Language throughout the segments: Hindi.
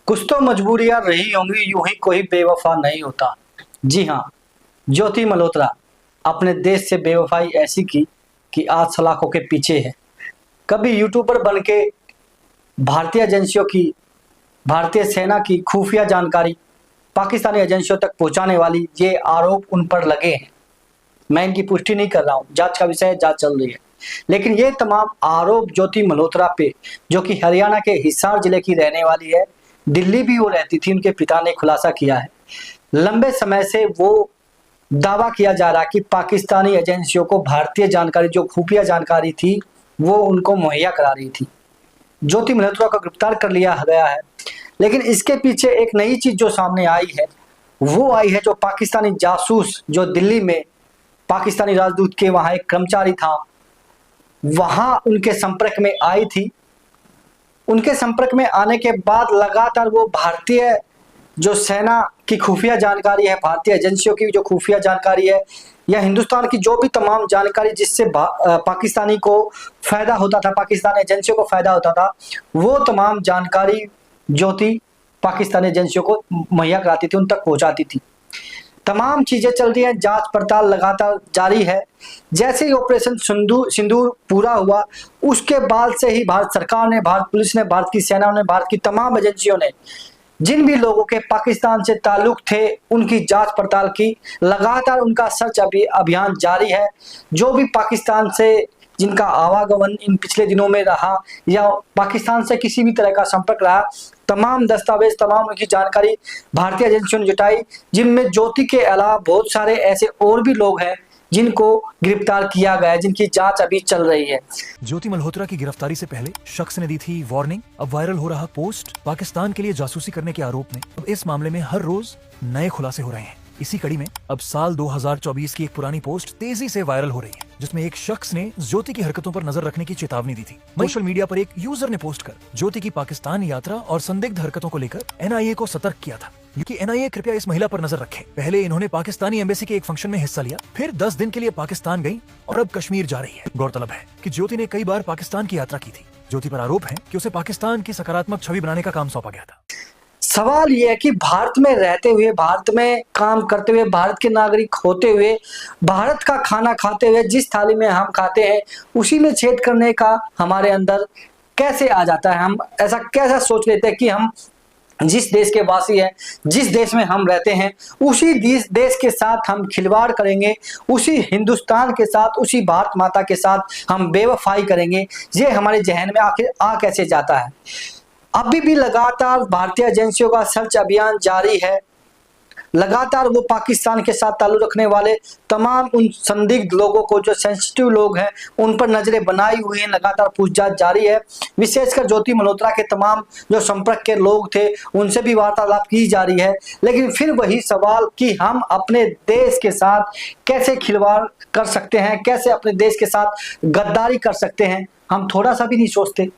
कुछ तो मजबूरियां रही होंगी, यूं ही कोई बेवफा नहीं होता। जी हाँ, ज्योति मल्होत्रा अपने देश से बेवफाई ऐसी की कि आज सलाखों के पीछे है। कभी यूट्यूबर बन के भारतीय एजेंसियों की, भारतीय सेना की खुफिया जानकारी पाकिस्तानी एजेंसियों तक पहुंचाने वाली ये आरोप उन पर लगे हैं। मैं इनकी पुष्टि नहीं कर रहा हूँ, जांच का विषय है, जांच चल रही है। लेकिन ये तमाम आरोप ज्योति मल्होत्रा पे, जो कि हरियाणा के हिसार जिले की रहने वाली है, दिल्ली भी वो रहती थी, उनके पिता ने खुलासा किया है। लंबे समय से वो दावा किया जा रहा कि पाकिस्तानी एजेंसियों को भारतीय जानकारी, जो खुफिया जानकारी थी, वो उनको मुहैया करा रही थी। ज्योति मल्होत्रा को गिरफ्तार कर लिया गया है, लेकिन इसके पीछे एक नई चीज जो सामने आई है, वो आई है जो पाकिस्तानी जासूस जो दिल्ली में पाकिस्तानी राजदूत के वहां एक कर्मचारी था, वहां उनके संपर्क में आई थी। उनके संपर्क में आने के बाद लगातार वो भारतीय जो सेना की खुफिया जानकारी है, भारतीय एजेंसियों की जो खुफिया जानकारी है, या हिंदुस्तान की जो भी तमाम जानकारी जिससे पाकिस्तानी को फायदा होता था, पाकिस्तानी एजेंसियों को फायदा होता था, वो तमाम जानकारी ज्योति पाकिस्तानी एजेंसियों को मुहैया कराती थी, उन तक पहुंचाती थी। तमाम चीजें चल रही हैं, जांच पड़ताल लगातार जारी है। जैसे ही ऑपरेशन सिंदूर पूरा हुआ, उसके बाद से ही भारत सरकार ने, भारत पुलिस ने, भारत की सेना ने, भारत की तमाम एजेंसियों ने जिन भी लोगों के पाकिस्तान से ताल्लुक थे, उनकी जांच पड़ताल की। लगातार उनका सर्च अभियान जारी है। जो भी पाकिस्तान से जिनका आवागमन इन पिछले दिनों में रहा, या पाकिस्तान से किसी भी तरह का संपर्क रहा, तमाम दस्तावेज, तमाम उनकी जानकारी भारतीय एजेंसियों ने जुटाई, जिनमें ज्योति के अलावा बहुत सारे ऐसे और भी लोग हैं जिनको गिरफ्तार किया गया है, जिनकी जांच अभी चल रही है। ज्योति मल्होत्रा की गिरफ्तारी से पहले शख्स ने दी थी वार्निंग। अब वायरल हो रहा पोस्ट पाकिस्तान के लिए जासूसी करने के आरोप में अब इस मामले में हर रोज नए खुलासे हो रहे हैं। इसी कड़ी में अब साल 2024 की एक पुरानी पोस्ट तेजी से वायरल हो रही है, जिसमें एक शख्स ने ज्योति की हरकतों पर नजर रखने की चेतावनी दी थी। सोशल मीडिया पर एक यूजर ने पोस्ट कर ज्योति की पाकिस्तान यात्रा और संदिग्ध हरकतों को लेकर एनआईए को सतर्क किया था कि एनआईए कृपया इस महिला पर नजर रखे। पहले इन्होंने पाकिस्तानी एम्बेसी के एक फंक्शन में हिस्सा लिया, फिर 10 दिन के लिए पाकिस्तान गई और अब कश्मीर जा रही है। गौरतलब है कि ज्योति ने कई बार पाकिस्तान की यात्रा की थी। ज्योति पर आरोप है कि उसे पाकिस्तान की सकारात्मक छवि बनाने का काम सौंपा गया था। सवाल यह है कि भारत में रहते हुए, भारत में काम करते हुए, भारत के नागरिक होते हुए, भारत का खाना खाते हुए, जिस थाली में हम खाते हैं उसी में छेद करने का हमारे अंदर कैसे आ जाता है? हम ऐसा कैसा सोच लेते हैं कि हम जिस देश के वासी हैं, जिस देश में हम रहते हैं, उसी देश के साथ हम खिलवाड़ करेंगे, उसी हिंदुस्तान के साथ, उसी भारत माता के साथ हम बेवफाई करेंगे? ये हमारे जहन में आखिर आ कैसे जाता है? अभी भी लगातार भारतीय एजेंसियों का सर्च अभियान जारी है। लगातार वो पाकिस्तान के साथ ताल्लुक रखने वाले तमाम उन संदिग्ध लोगों को, जो सेंसिटिव लोग हैं, उन पर नजरें बनाई हुई हैं। लगातार पूछताछ जारी है। विशेषकर ज्योति मल्होत्रा के तमाम जो संपर्क के लोग थे, उनसे भी वार्तालाप की जा रही है। लेकिन फिर वही सवाल कि हम अपने देश के साथ कैसे खिलवाड़ कर सकते हैं, कैसे अपने देश के साथ गद्दारी कर सकते हैं, हम थोड़ा सा भी नहीं सोचते।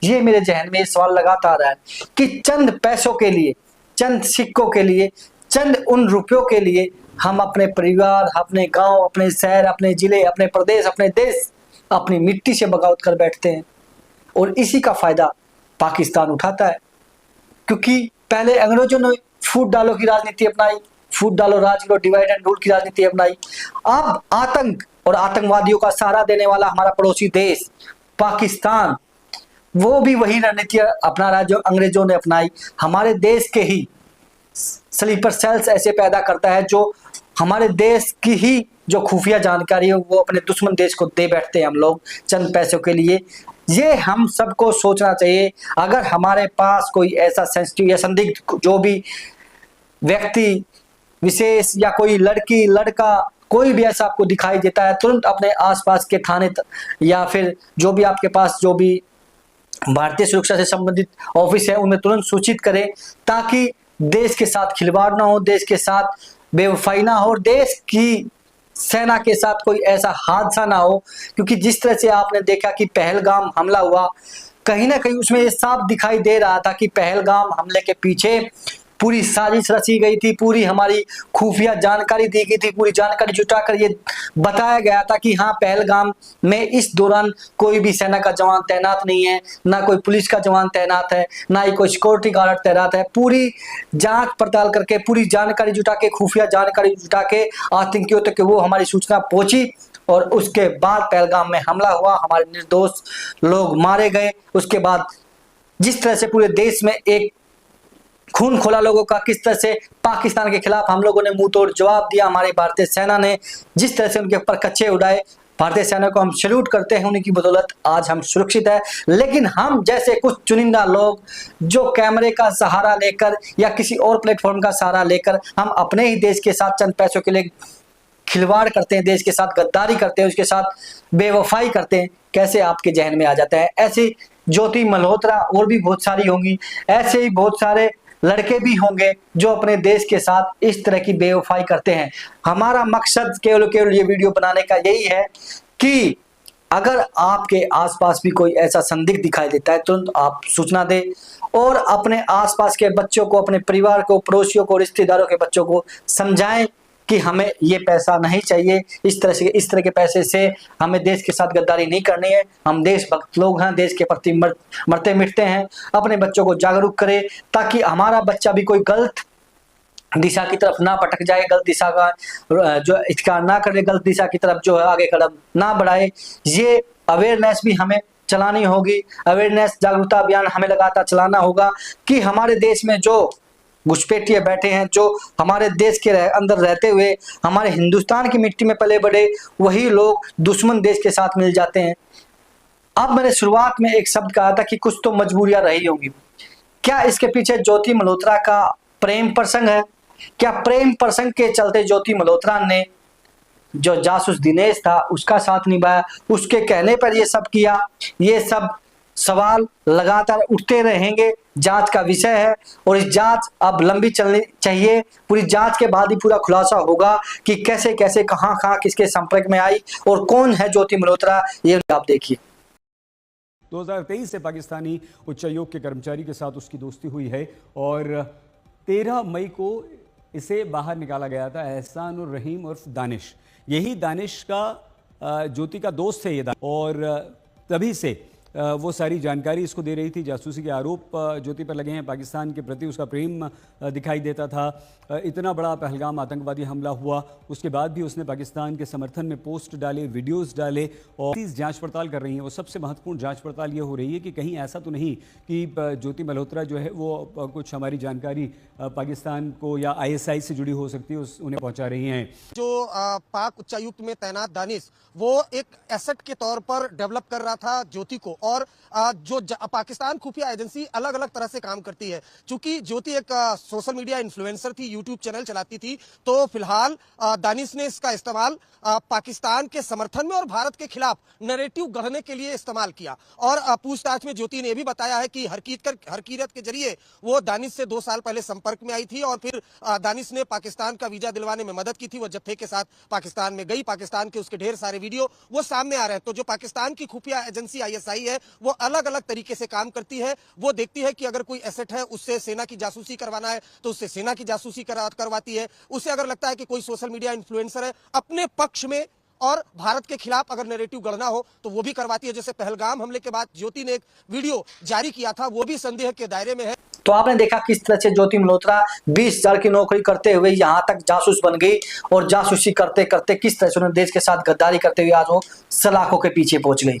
ये मेरे जहन में सवाल लगातार है कि चंद पैसों के लिए, चंद सिक्कों के लिए, चंद उन रुपयों के लिए हम अपने परिवार, अपने गांव, अपने शहर, अपने जिले, अपने प्रदेश, अपने देश, अपनी मिट्टी से बगावत कर बैठते हैं। और इसी का फायदा पाकिस्तान उठाता है, क्योंकि पहले अंग्रेजों ने फूट डालो की राजनीति अपनाई, फूट डालो राज करो, डिवाइड एंड रूल की राजनीति अपनाई। अब आतंक और आतंकवादियों का सहारा देने वाला हमारा पड़ोसी देश पाकिस्तान, वो भी वही रणनीति अपना रहा जो अंग्रेजों ने अपनाई। हमारे देश के ही स्लीपर सेल्स ऐसे पैदा करता है जो हमारे देश की ही जो खुफिया जानकारी है वो अपने दुश्मन देश को दे बैठते हैं हम लोग चंद पैसों के लिए। ये हम सबको सोचना चाहिए। अगर हमारे पास कोई ऐसा सेंसिटिव या संदिग्ध जो भी व्यक्ति विशेष या कोई लड़की, लड़का, कोई भी ऐसा आपको दिखाई देता है, तुरंत अपने आसपास के थाने या फिर जो भी आपके पास जो भी भारतीय सुरक्षा से संबंधित ऑफिस है उनमें तुरंत सूचित करें, ताकि देश के साथ खिलवाड़ ना हो, देश के साथ बेवफाई ना हो, और देश की सेना के साथ कोई ऐसा हादसा ना हो। क्योंकि जिस तरह से आपने देखा कि पहलगाम हमला हुआ, कहीं ना कहीं उसमें ये साफ दिखाई दे रहा था कि पहलगाम हमले के पीछे पूरी साजिश रची गई थी, पूरी हमारी खुफिया जानकारी दी गई थी, पूरी जानकारी जुटाकर ये बताया गया था कि हाँ, पहलगाम में इस दौरान कोई भी सेना का जवान तैनात नहीं है, ना कोई पुलिस का जवान तैनात है, ना ही कोई सिक्योरिटी गार्ड तैनात है। पूरी जांच पड़ताल करके, पूरी जानकारी जुटा के, खुफिया जानकारी जुटा के आतंकियों तक वो हमारी सूचना पहुंची और उसके बाद पहलगाम में हमला हुआ, हमारे निर्दोष लोग मारे गए। उसके बाद जिस तरह से पूरे देश में एक खून खोला लोगों का, किस तरह से पाकिस्तान के खिलाफ हम लोगों ने मुंह तोड़ जवाब दिया, हमारी भारतीय सेना ने जिस तरह से उनके ऊपर कच्चे उड़ाए, भारतीय सेना को हम सैल्यूट करते हैं। उनकी बदौलत आज हम सुरक्षित है। लेकिन हम जैसे कुछ चुनिंदा लोग जो कैमरे का सहारा लेकर या किसी और प्लेटफॉर्म का सहारा लेकर हम अपने ही देश के साथ चंद पैसों के लिए खिलवाड़ करते हैं, देश के साथ गद्दारी करते हैं, उसके साथ बेवफाई करते हैं, कैसे आपके जहन में आ जाता है? ऐसी ज्योति मल्होत्रा और भी बहुत सारी होंगी, ऐसे ही बहुत सारे लड़के भी होंगे जो अपने देश के साथ इस तरह की बेवफाई करते हैं। हमारा मकसद केवल ये वीडियो बनाने का यही है कि अगर आपके आसपास भी कोई ऐसा संदिग्ध दिखाई देता है, तुरंत आप सूचना दें और अपने आसपास के बच्चों को, अपने परिवार को, पड़ोसियों को, रिश्तेदारों के बच्चों को समझाएं कि हमें ये पैसा नहीं चाहिए, इस तरह के पैसे से हमें देश के साथ गद्दारी नहीं करनी है। हम देशभक्त लोग हैं, देश के प्रति मरते मिटते हैं। अपने बच्चों को जागरूक करें ताकि हमारा बच्चा भी कोई गलत दिशा की तरफ ना भटक जाए, गलत दिशा का जो इख्तियार ना करे, गलत दिशा की तरफ जो है आगे कदम ना बढ़ाए। ये अवेयरनेस भी हमें चलानी होगी, अवेयरनेस जागरूकता अभियान हमें लगातार चलाना होगा कि हमारे देश में जो घुसपैठिए बैठे हैं, जो हमारे देश के अंदर रहते हुए हमारे हिंदुस्तान की मिट्टी में पले बड़े, वही लोग दुश्मन देश के साथ मिल जाते हैं। अब मैंने शुरुआत में एक शब्द कहा था कि कुछ तो मजबूरियां रही होंगी। क्या इसके पीछे ज्योति मल्होत्रा का प्रेम प्रसंग है? क्या प्रेम प्रसंग के चलते ज्योति मल्होत्रा ने जो जासूस दिनेश था उसका साथ निभाया, उसके कहने पर ये सब किया? ये सब सवाल लगातार उठते रहेंगे, जांच का विषय है और इस जांच अब लंबी चलनी चाहिए। पूरी जांच के बाद ही पूरा खुलासा होगा कि कैसे कैसे, कहां कहां, किसके संपर्क में आई और कौन है ज्योति मल्होत्रा। ये आप देखिए। 2023 से पाकिस्तानी उच्चायोग के कर्मचारी के साथ उसकी दोस्ती हुई है और 13 मई को इसे बाहर निकाला गया था। एहसान और रहीम उर्फ दानिश, यही दानिश का ज्योति का दोस्त है ये और तभी से वो सारी जानकारी इसको दे रही थी। जासूसी के आरोप ज्योति पर लगे हैं, पाकिस्तान के प्रति उसका प्रेम दिखाई देता था। इतना बड़ा पहलगाम आतंकवादी हमला हुआ, उसके बाद भी उसने पाकिस्तान के समर्थन में पोस्ट डाले, वीडियोस डाले और जांच पड़ताल कर रही हैं। वो सबसे महत्वपूर्ण जांच पड़ताल ये हो रही है कि कहीं ऐसा तो नहीं कि ज्योति मल्होत्रा जो है वो कुछ हमारी जानकारी पाकिस्तान को या ISI से जुड़ी हो सकती है, उन्हें पहुँचा रही हैं। जो पाक उच्चायुक्त में तैनात दानिश, वो एक एसेट के तौर पर डेवलप कर रहा था ज्योति को और जो पाकिस्तान खुफिया एजेंसी अलग अलग तरह से काम करती है। चूंकि ज्योति एक सोशल मीडिया इन्फ्लुएंसर थी, यूट्यूब चैनल चलाती थी, तो फिलहाल दानिश ने इसका इस्तेमाल पाकिस्तान के समर्थन में और भारत के खिलाफ नैरेटिव गढ़ने के लिए इस्तेमाल किया। और पूछताछ में ज्योति ने भी बताया है कि हरकीरत के जरिए वो दानिश से 2 साल पहले संपर्क में आई थी और फिर दानिश ने पाकिस्तान का वीजा दिलवाने में मदद की थी। वो जत्थे के साथ पाकिस्तान में गई, पाकिस्तान के उसके ढेर सारे वीडियो वो सामने आ रहे हैं। तो जो पाकिस्तान की खुफिया एजेंसी ISI है, वो अलग अलग तरीके से काम करती है। वो देखती है कि अगर कोई एसेट है, उससे सेना की जासूसी करवाना है तो उससे सेना की जासूसी करवाती है। उसे अगर लगता है कि कोई सोशल मीडिया इन्फ्लुएंसर है, अपने पक्ष में और भारत के खिलाफ अगर नैरेटिव गढ़ना हो तो वो भी करवाती है। जैसे पहलगाम हमले के बाद ज्योति ने एक वीडियो जारी किया था, वो भी संदेह के दायरे में है। तो आपने देखा किस तरह से ज्योति मल्होत्रा 20 साल की नौकरी करते हुए यहाँ तक जासूस बन गई और जासूसी करते करते किस तरह से उन्होंने देश के साथ गद्दारी करते हुए आज वो सलाखों के पीछे पहुंच गई।